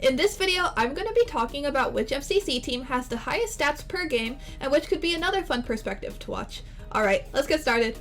In this video, I'm going to be talking about which MCC team has the highest stats per game and which could be another fun perspective to watch. Alright, let's get started.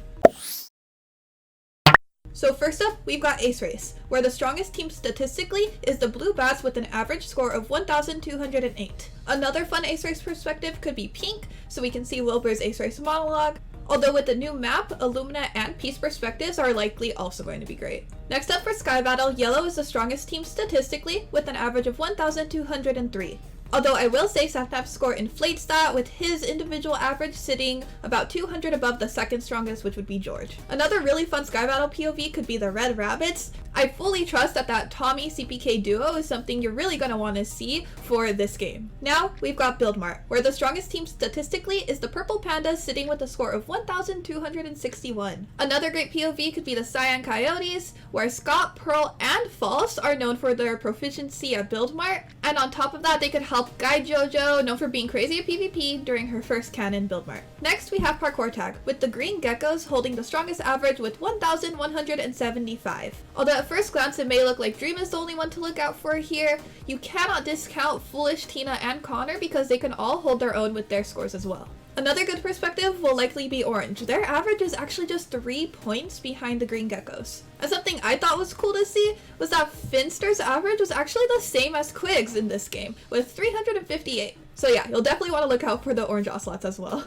So first up, we've got Ace Race, where the strongest team statistically is the Blue Bats with an average score of 1,208. Another fun Ace Race perspective could be Pink, so we can see Wilbur's Ace Race monologue, although with the new map, Illumina and Peace perspectives are likely also going to be great. Next up for Sky Battle, Yellow is the strongest team statistically with an average of 1,203. Although I will say Sapnap's score inflates that, with his individual average sitting about 200 above the second strongest, which would be George. Another really fun Sky Battle POV could be the Red Rabbits. I fully trust that Tommy CPK duo is something you're really going to want to see for this game. Now, we've got Build Mart, where the strongest team statistically is the Purple Pandas sitting with a score of 1,261. Another great POV could be the Cyan Coyotes, where Scott, Pearl, and False are known for their proficiency at Build Mart, and on top of that, they could help guide Jojo, known for being crazy at PvP, during her first canon Build Mart. Next, we have Parkour Tag, with the green Geckos holding the strongest average with 1,175. Although at first glance it may look like Dream is the only one to look out for here, you cannot discount Foolish, Tina, and Connor because they can all hold their own with their scores as well. Another good perspective will likely be Orange. Their average is actually just 3 points behind the green Geckos. And something I thought was cool to see was that Finster's average was actually the same as Quig's in this game, with 358. So yeah, you'll definitely want to look out for the orange Ocelots as well.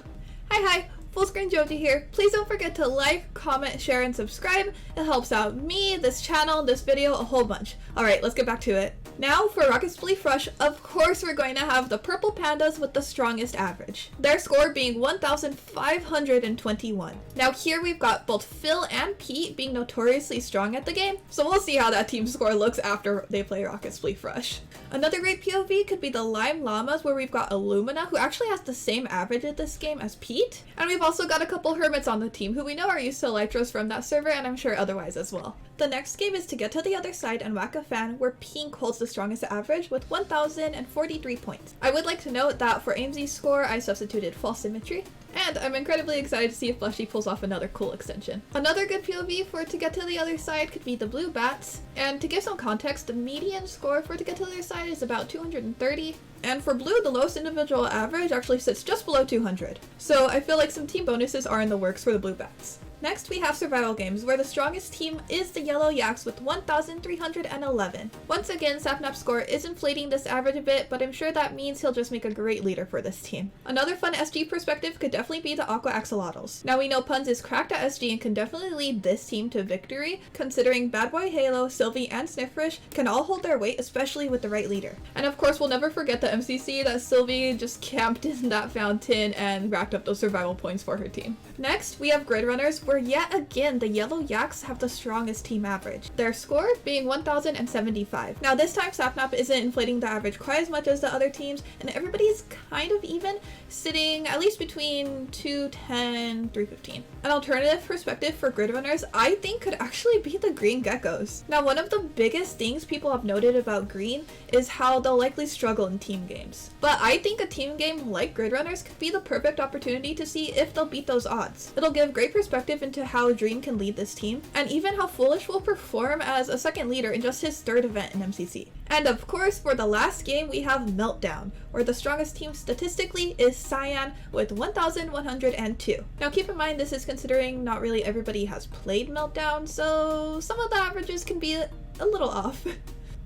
Hi! Fullscreen Joji here. Please don't forget to like, comment, share, and subscribe. It helps out me, this channel, this video, a whole bunch. Alright, let's get back to it. Now for Rocket Spleef Rush, of course we're going to have the Purple Pandas with the strongest average. Their score being 1,521. Now here we've got both Phil and Pete being notoriously strong at the game, so we'll see how that team score looks after they play Rocket Spleef Rush. Another great POV could be the Lime Llamas, where we've got Illumina, who actually has the same average at this game as Pete. And we've also got a couple Hermits on the team who we know are used to Elytros from that server, and I'm sure otherwise as well. The next game is To Get to the Other Side and Whack a Fan, where Pink holds the strongest average with 1,043 points. I would like to note that for Aimsey's score, I substituted False Symmetry, and I'm incredibly excited to see if Blushi pulls off another cool extension. Another good POV for To Get to the Other Side could be the Blue Bats, and to give some context, the median score for To Get to the Other Side is about 230, and for Blue, the lowest individual average actually sits just below 200. So I feel like some team bonuses are in the works for the Blue Bats. Next, we have survival games, where the strongest team is the Yellow Yaks with 1,311. Once again, Sapnap's score is inflating this average a bit, but I'm sure that means he'll just make a great leader for this team. Another fun SG perspective could definitely be the Aqua Axolotls. Now we know Punz is cracked at SG and can definitely lead this team to victory, considering Bad Boy Halo, Sylvie, and Sniffrish can all hold their weight, especially with the right leader. And of course, we'll never forget the MCC that Sylvie just camped in that fountain and racked up those survival points for her team. Next, we have Grid Runners, where yet again the Yellow Yaks have the strongest team average, their score being 1,075. Now this time Sapnap isn't inflating the average quite as much as the other teams, and everybody's kind of even, sitting at least between 210, 315. An alternative perspective for Grid Runners I think could actually be the green Geckos. Now one of the biggest things people have noted about green is how they'll likely struggle in team games. But I think a team game like Grid Runners could be the perfect opportunity to see if they'll beat those odds. It'll give great perspective into how Dream can lead this team, and even how Foolish will perform as a second leader in just his third event in MCC. And of course, for the last game, we have Meltdown, where the strongest team statistically is Cyan with 1,102. Now keep in mind, this is considering not really everybody has played Meltdown, so some of the averages can be a little off.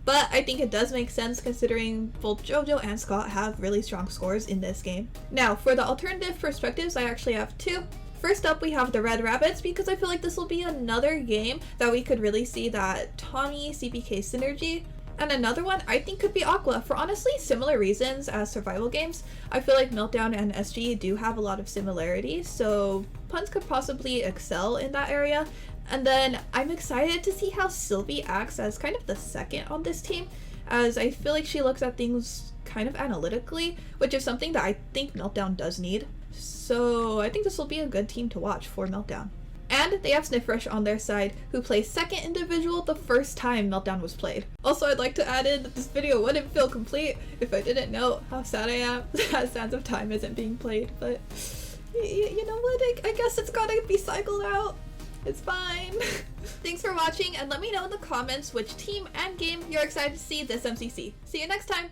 But I think it does make sense considering both Jojo and Scott have really strong scores in this game. Now for the alternative perspectives, I actually have two. First up, we have the Red Rabbits, because I feel like this will be another game that we could really see that Tommy CPK synergy. And another one I think could be Aqua, for honestly similar reasons as survival games. I feel like Meltdown and SG do have a lot of similarities, so Punz could possibly excel in that area. And then I'm excited to see how Sylvie acts as kind of the second on this team, as I feel like she looks at things kind of analytically, which is something that I think Meltdown does need. So I think this will be a good team to watch for Meltdown. And they have Sniffrish on their side, who plays second individual the first time Meltdown was played. Also, I'd like to add in that this video wouldn't feel complete if I didn't know how sad I am that Sands of Time isn't being played, but you know what, I guess it's gotta be cycled out. It's fine. Thanks for watching, and let me know in the comments which team and game you're excited to see this MCC. See you next time!